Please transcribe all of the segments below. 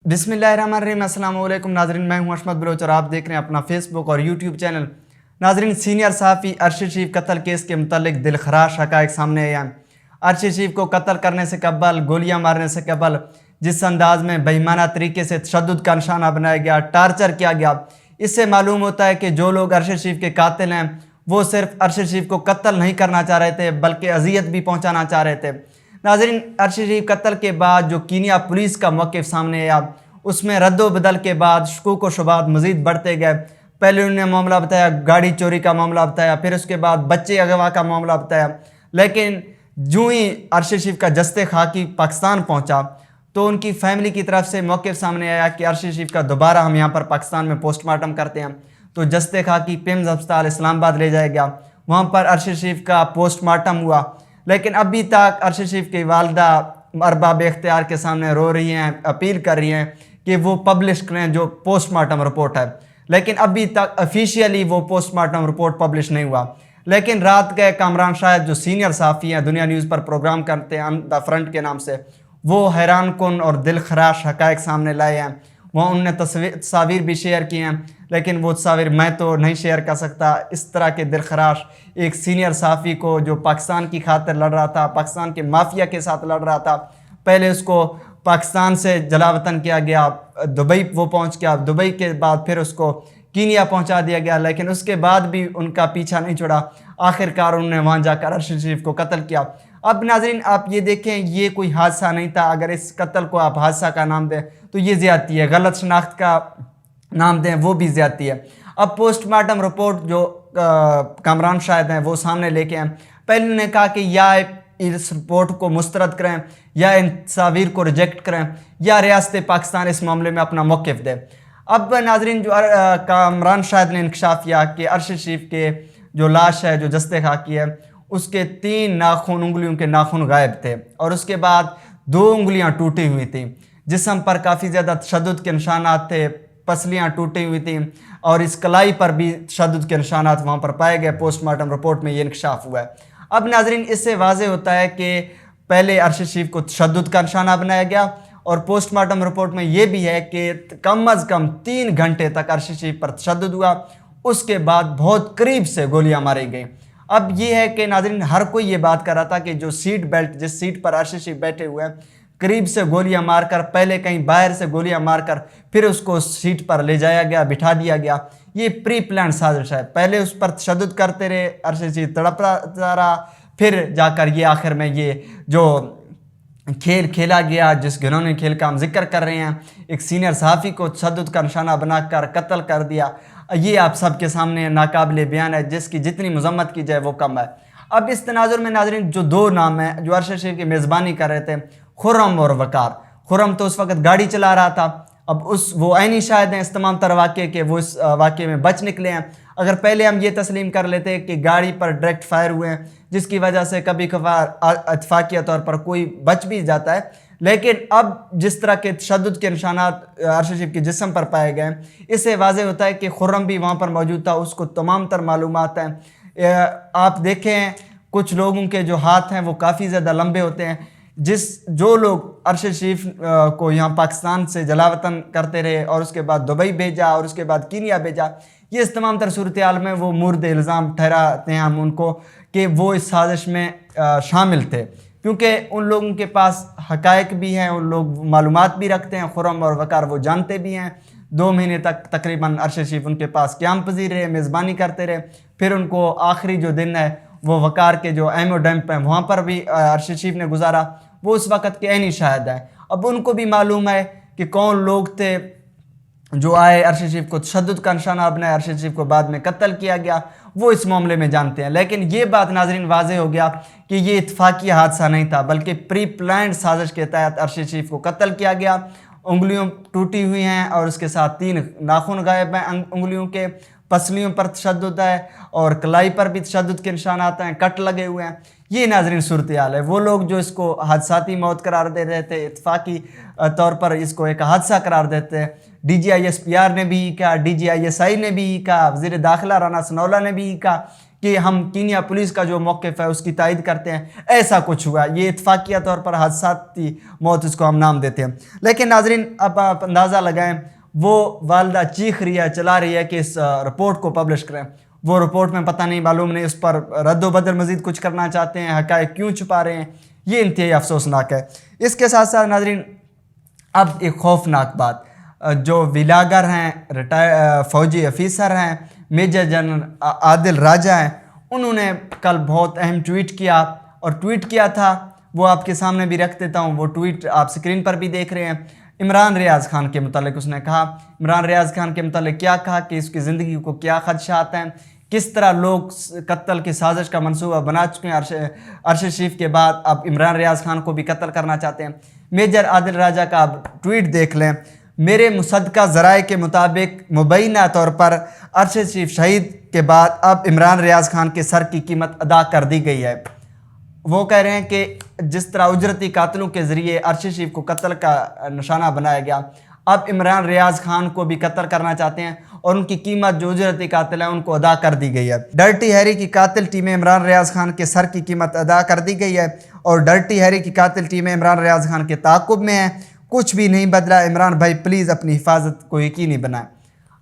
बिस्मिल्लाहिर्रहमानिर्रहीम। अस्सलाम वालेकुम नाजरीन, मैं हूं अशमत बलोच और आप देख रहे हैं अपना फेसबुक और यूट्यूब चैनल। नाजरीन, सीनियर सहाफ़ी अरशद शरीफ कत्ल केस के मुतल्लिक दिलखराश हक़ाइक़ सामने आए हैं। अरशद शरीफ को कत्ल करने से कबल, गोलियां मारने से कबल जिस अंदाज में बेईमाना तरीके से तशद्दुद का निशाना बनाया गया, टार्चर किया गया, इससे मालूम होता है कि जो लोग अरशद शरीफ के कातिल हैं वो सिर्फ अरशद शरीफ को कत्ल नहीं करना चाह रहे थे बल्कि अजियत भी पहुँचाना चाह रहे थे। नाज़रीन, अरशद शरीफ कत्ल के बाद जो कीनिया पुलिस का मौक़िफ़ सामने आया उसमें रद्दो बदल के बाद शकूक व शुबात मज़ीद बढ़ते गए। पहले उन्होंने मामला बताया, गाड़ी चोरी का मामला बताया, फिर उसके बाद बच्चे अगवा का मामला बताया। लेकिन जो ही अरशद शरीफ का जस्ते खाकी पाकिस्तान पहुँचा तो उनकी फैमिली की तरफ से मौक़िफ़ सामने आया कि अरशद शरीफ का दोबारा हम यहाँ पर पाकिस्तान में पोस्टमार्टम करते हैं। तो जस्ते खाकी पिम्स अस्पताल इस्लामाबाद ले जाया गया, वहाँ पर अरशद शरीफ का पोस्टमार्टम हुआ। लेकिन अभी तक अरशद शरीफ की वालदा अरबाब इख्तियार के सामने रो रही हैं, अपील कर रही हैं कि वो पब्लिश करें जो पोस्टमार्टम रिपोर्ट है। लेकिन अभी तक ऑफिशियली वो पोस्टमार्टम रिपोर्ट पब्लिश नहीं हुआ। लेकिन रात गए कामरान शाहिद जो सीनियर सहाफ़ी हैं, दुनिया न्यूज़ पर प्रोग्राम करते हैं द फ्रंट के नाम से, वो हैरान कुन और दिल खराश हक़ाइक़ सामने लाए हैं। वहाँ उनने तस्वीर भी शेयर की हैं, लेकिन वो तस्वीर मैं तो नहीं शेयर कर सकता। इस तरह के दिल खराश एक सीनियर सहाफ़ी को जो पाकिस्तान की खातिर लड़ रहा था, पाकिस्तान के माफिया के साथ लड़ रहा था, पहले उसको पाकिस्तान से जलावतन किया गया, दुबई वो पहुंच गया, दुबई के बाद फिर उसको कीनिया पहुंचा दिया गया, लेकिन उसके बाद भी उनका पीछा नहीं छोड़ा। आखिरकार उन्होंने वहां जाकर अरशद शरीफ को कत्ल किया। अब नाज़रीन, आप ये देखें, ये कोई हादसा नहीं था। अगर इस कत्ल को आप हादसा का नाम दें तो ये ज़्यादती है, गलत शनाख्त का नाम दें वो भी ज़्यादती है। अब पोस्टमार्टम रिपोर्ट जो कामरान शाहिद हैं वो सामने लेके आए। पहले उन्होंने कहा कि या इस रिपोर्ट को मुस्तरद करें या इन तस्वीर को रिजेक्ट करें या रियासत पाकिस्तान इस मामले में अपना मौक़िफ़ दे। अब नाजरीन, जो कामरान शाहिद ने इंकशाफ किया कि अरशद शरीफ के जो लाश है, जो जस्ते खाकी है, उसके 3 नाखून, उंगलियों के नाखून गायब थे और उसके बाद 2 उंगलियां टूटी हुई थी। जिस्म पर काफ़ी ज़्यादा तशद्दुद के निशानात थे, पसलियाँ टूटी हुई थी और इस कलाई पर भी तशद्दुद के निशानात वहाँ पर पाए गए। पोस्टमार्टम रिपोर्ट में ये इंकशाफ हुआ है। अब नाजरीन, इससे वाज़े होता है कि पहले अरशद शरीफ को तशद्दुद का निशाना बनाया गया और पोस्टमार्टम रिपोर्ट में ये भी है कि कम अज़ कम 3 घंटे तक अरशद शरीफ पर तशद्दुद हुआ, उसके बाद बहुत करीब से गोलियां मारी गई। अब ये है कि नाजरीन, हर कोई ये बात कर रहा था कि जो सीट बेल्ट, जिस सीट पर अरशद शरीफ बैठे हुए हैं, करीब से गोलियां मारकर, पहले कहीं बाहर से गोलियां मारकर फिर उसको सीट पर ले जाया गया, बिठा दिया गया। ये प्री प्लान साजिश है। पहले उस पर तशद्दुद करते रहे, अरशद शरीफ तड़पता रहा, फिर जाकर ये आखिर में ये जो खेल खेला गया, जिस घिनौने खेल का हम जिक्र कर रहे हैं, एक सीनियर सहाफ़ी को तशद्दुद का निशाना बनाकर कत्ल कर दिया, ये आप सबके सामने नाकाबिले बयान है, जिसकी जितनी मजम्मत की जाए वो कम है। अब इस तनाजुर में नाजरीन, जो 2 नाम हैं जो अरशद शरीफ की मेज़बानी कर रहे थे, खुर्रम और वकार। खुर्रम तो उस वक्त गाड़ी चला रहा था। अब वो ऐनी शाहिद हैं इस तमाम तरह वाक़े के, वो इस वाक़े में बच निकले हैं। अगर पहले हम ये तस्लीम कर लेते कि गाड़ी पर डायरेक्ट फायर हुए हैं, जिसकी वजह से कभी कभार इत्तफ़ाक़िया तौर पर कोई बच भी जाता है, लेकिन अब जिस तरह के तशद्दुद के निशानात अरशद शरीफ के जिस्म पर पाए गए, इससे वाज़े होता है कि खुर्रम भी वहाँ पर मौजूद था, उसको तमाम तर मालूमात हैं। आप देखें, कुछ लोगों के जो हाथ हैं वो काफ़ी ज़्यादा लंबे होते हैं। जो लोग अरशद शरीफ को यहाँ पाकिस्तान से जलावतन करते रहे और उसके बाद दुबई भेजा और उसके बाद कीनिया भेजा, ये इस तमाम तर सूरत हाल में वो मुर्द इल्ज़ाम ठहराते हैं हम उनको कि वो इस साजिश में शामिल थे, क्योंकि उन लोगों के पास हक़ाइक़ भी हैं, उन लोग मालूमात भी रखते हैं। खुर्रम और वकार वो जानते भी हैं। 2 महीने तक तकरीबन अरशद शरीफ उनके पास क़याम पज़ीर रहे, मेज़बानी करते रहे। फिर उनको आखिरी जो दिन है वो वकार के जो एमओ डैम्प हैं वहाँ पर भी अरशद शरीफ ने गुजारा। वो उस वक़्त के ऐनी शाहिद हैं। अब उनको भी मालूम है कि कौन लोग थे जो आए, अरशद शरीफ को तशद्दुद का निशाना बनाया, अरशद शरीफ को बाद में कत्ल किया गया, वो इस मामले में जानते हैं। लेकिन ये बात नाजरीन वाज़े हो गया कि ये इत्तफ़ाक़ी हादसा नहीं था, बल्कि प्री प्लान्ड साजिश के तहत अरशद शरीफ को कत्ल किया गया। उंगलियों टूटी हुई हैं और उसके साथ 3 नाखून गायब हैं उंगलियों के, पसलियों पर तशद्दुद है और कलाई पर भी तशद्दुद के निशान आते हैं, कट लगे हुए हैं। ये नाजरीन सूरत हाल है। वो लोग जो इसको हादसाती मौत करार दे रहे थे, इत्तफ़ाक़ी तौर पर इसको एक हादसा करार देते हैं। DGISPR ने भी कहा, DGISI ने भी कहा, वज़ीर दाखिला राना सनौला ने भी कहा कि हम कीनिया पुलिस का जो मौक़िफ़ है उसकी तायद करते हैं, ऐसा कुछ हुआ। ये इत्तफ़ाक़िया तौर पर हादसाती मौत इसको हम नाम देते हैं। लेकिन नाज़रीन, अब आप अंदाज़ा लगाएं, वो वालदा चीख रही है, चिल्ला रही है कि इस रिपोर्ट को पब्लिश करें। वो रिपोर्ट में पता नहीं, मालूम नहीं, उस पर रद्द-ओ-बदल मज़ीद कुछ करना चाहते हैं, हक़ाइक़ क्यों छुपा रहे हैं, ये इंतहाई अफसोसनाक है। इसके साथ साथ नाज़रीन, अब एक खौफनाक बात, जो विलागर हैं, फ़ौजी ऑफिसर हैं, मेजर जनरल आदिल राजा हैं, उन्होंने कल बहुत अहम ट्वीट किया, और ट्वीट किया था वो आपके सामने भी रख देता हूँ। वो ट्वीट आप स्क्रीन पर भी देख रहे हैं। इमरान रियाज़ खान के मुतालिक उसने कहा, इमरान रियाज़ खान के मुतालिक क्या कहा कि इसकी ज़िंदगी को क्या ख़दशात हैं, किस तरह लोग कत्ल की साजिश का मंसूबा बना चुके हैं। अरशद शरीफ के बाद अब इमरान रियाज़ खान को भी कत्ल करना चाहते हैं। मेजर आदिल राजा का आप ट्वीट देख लें। मेरे मुसद्दका ज़राए के मुताबिक मुबैना तौर पर अरशद शरीफ शहीद के बाद अब इमरान रियाज़ खान के सर की कीमत अदा कर दी गई है। वो कह रहे हैं कि जिस तरह उजरती कातिलों के ज़रिए अरशद शरीफ को कत्ल का निशाना बनाया गया, अब इमरान रियाज़ खान को भी कत्ल करना चाहते हैं, और उनकी कीमत जो उजरती कातिल है उनको अदा कर दी गई है। डर्टी हैरी की कातिल टीमें इमरान रियाज़ खान के सर की कीमत अदा कर दी गई है, और डर्टी हैरी की कातिल टीमें इमरान रियाज़ खान के ताक़ुब में हैं। कुछ भी नहीं बदला। इमरान भाई प्लीज़ अपनी हिफाजत को यकीनी बनाएं।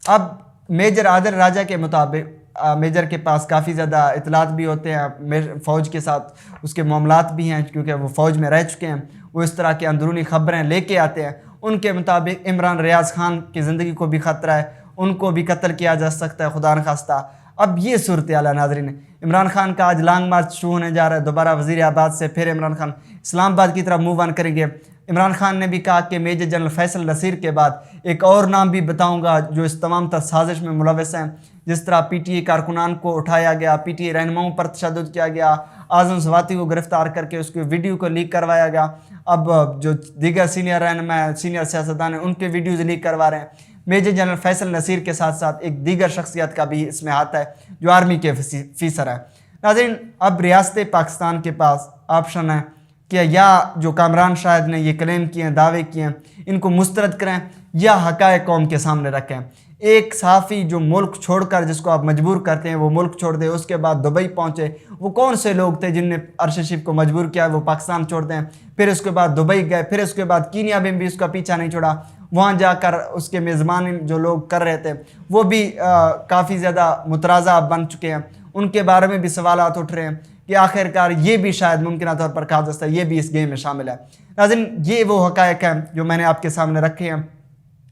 अब मेजर आदिल राजा के मुताबिक मेजर के पास काफ़ी ज़्यादा इतलात भी होते हैं, फ़ौज के साथ उसके मामलात भी हैं, क्योंकि वो फ़ौज में रह चुके हैं। वो इस तरह की अंदरूनी ख़बरें लेके आते हैं। उनके मुताबिक इमरान रियाज़ खान की ज़िंदगी को भी ख़तरा है, उनको भी कत्ल किया जा सकता है, खुदा न खास्ता। अब ये सूरत हाल है नाज़रीन। इमरान खान का आज लॉन्ग मार्च शुरू होने जा रहा है। दोबारा वज़ीर-ए-आबाद से फिर इमरान खान इस्लामाबाद की तरफ मूव ऑन करेंगे। इमरान खान ने भी कहा कि मेजर जनरल फैसल नसीर के बाद एक और नाम भी बताऊंगा जो इस तमाम तर साजिश में मुलविस हैं। जिस तरह पीटीए कारकुनान को उठाया गया, पीटीए रहनुमाओं पर तशद्दुद किया गया, आज़म सवाती को गिरफ्तार करके उसके वीडियो को लीक करवाया गया। अब जो दीगर सीनियर रहनुमा, सीनियर सियासतदान हैं, उनके वीडियोज़ लीक करवा रहे हैं। मेजर जनरल फैसल नसीर के साथ साथ एक दीगर शख्सियत का भी इसमें हाथ है जो आर्मी के ऑफिसर है। नाज़रीन, अब रियासत पाकिस्तान के पास ऑप्शन है कि या जो कामरान शाहिद ने ये क्लेम किए हैं, दावे किए हैं, इनको मुस्तरद करें या हक़ाइक़ कौम के सामने रखें। एक सहाफ़ी जो मुल्क छोड़कर, जिसको आप मजबूर करते हैं वो मुल्क छोड़ दे, उसके बाद दुबई पहुँचे, वो कौन से लोग थे जिनने अरशद शरीफ को मजबूर किया वो पाकिस्तान छोड़ दें। फिर उसके बाद दुबई गए, फिर उसके बाद कीनिया में भी उसका पीछा नहीं छोड़ा। वहाँ जाकर उसके मेज़बान जो लोग कर रहे थे वो भी काफ़ी ज़्यादा मुतराज़ा बन चुके हैं। उनके बारे में भी सवालात उठ रहे हैं कि आखिरकार ये भी शायद मुमकिन तौर पर कहा जा सकता है ये भी इस गेम में शामिल है। नाज़रीन, ये वो हक़ाइक़ हैं जो मैंने आपके सामने रखे हैं।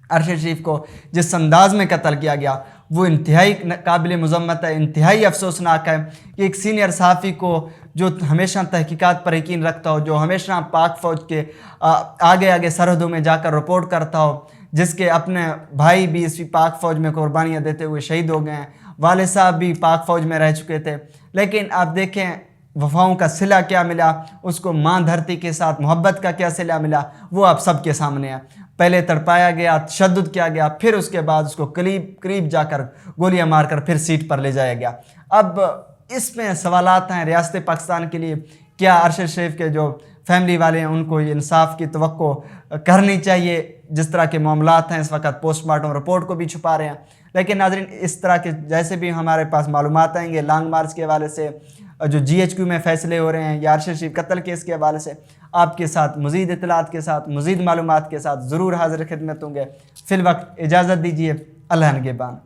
अरशद शरीफ को जिस अंदाज में कत्ल किया गया वो इंतहाई काबिल मज़म्मत है, इंतहाई अफसोसनाक है कि एक सीनियर सहाफ़ी को जो हमेशा तहकीकात पर यकीन रखता हो, जो हमेशा पाक फ़ौज के आगे आगे सरहदों में जाकर रिपोर्ट करता हो, जिसके अपने भाई भी इस पाक फ़ौज में कुर्बानियाँ देते हुए शहीद हो गए हैं, वाले साहब भी पाक फ़ौज में रह चुके थे। लेकिन आप देखें वफ़ाओं का सिला क्या मिला, उसको माँ धरती के साथ मोहब्बत का क्या सिला मिला, वो आप सबके सामने है। पहले तड़पाया गया, तशद्दुद किया गया, फिर उसके बाद उसको करीब जाकर गोलियां मारकर फिर सीट पर ले जाया गया। अब इसमें सवालात हैं रियासत पाकिस्तान के लिए, क्या अरशद शरीफ के जो फैमिली वाले हैं उनको ये इंसाफ की तवक्को करनी चाहिए। जिस तरह के मामलात हैं इस वक्त पोस्टमार्टम रिपोर्ट को भी छुपा रहे हैं। लेकिन नाज़रीन, इस तरह के जैसे भी हमारे पास मालूमात आएंगे लॉन्ग मार्च के हवाले से, जो GHQ में फ़ैसले हो रहे हैं या अरशद शरीफ कत्ल केस के हवाले से, आपके साथ मज़ीद इत्तलात के साथ, मज़ीद मालूमात के साथ ज़रूर हाज़िर खिदमत होंगे। फ़िल वक्त इजाज़त दीजिए। अल्लाह निगहबान।